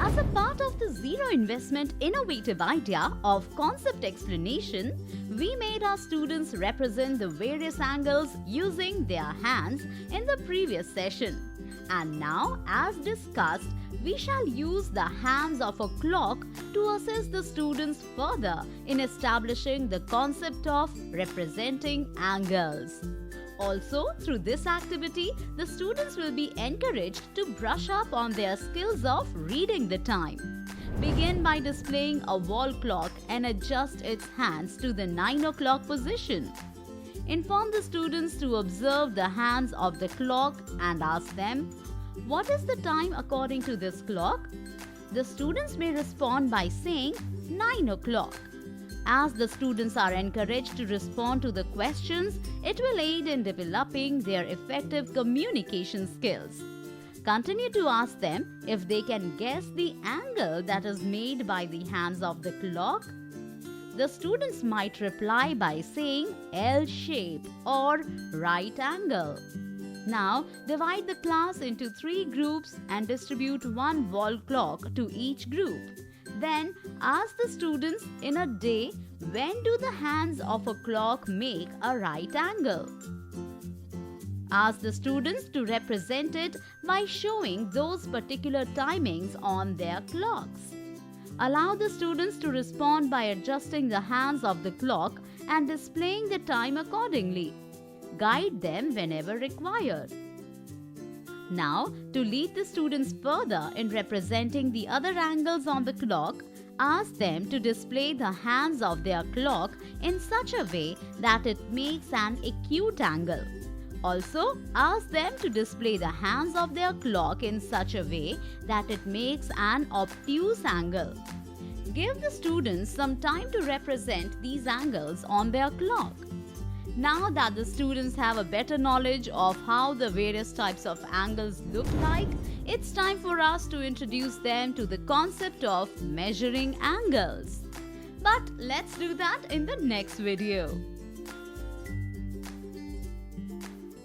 As a part of the zero investment innovative idea of concept explanation, we made our students represent the various angles using their hands in the previous session. And now, as discussed, we shall use the hands of a clock to assist the students further in establishing the concept of representing angles. Also, through this activity, the students will be encouraged to brush up on their skills of reading the time. Begin by displaying a wall clock and adjust its hands to the 9 o'clock position. Inform the students to observe the hands of the clock and ask them, "What is the time according to this clock?" The students may respond by saying 9 o'clock. As the students are encouraged to respond to the questions, it will aid in developing their effective communication skills. Continue to ask them if they can guess the angle that is made by the hands of the clock. The students might reply by saying L shape or right angle. Now, divide the class into 3 groups and distribute one wall clock to each group. Then, ask the students in a day, when do the hands of a clock make a right angle? Ask the students to represent it by showing those particular timings on their clocks. Allow the students to respond by adjusting the hands of the clock and displaying the time accordingly. Guide them whenever required. Now, to lead the students further in representing the other angles on the clock, ask them to display the hands of their clock in such a way that it makes an acute angle. Also, ask them to display the hands of their clock in such a way that it makes an obtuse angle. Give the students some time to represent these angles on their clock. Now that the students have a better knowledge of how the various types of angles look like, it's time for us to introduce them to the concept of measuring angles. But let's do that in the next video.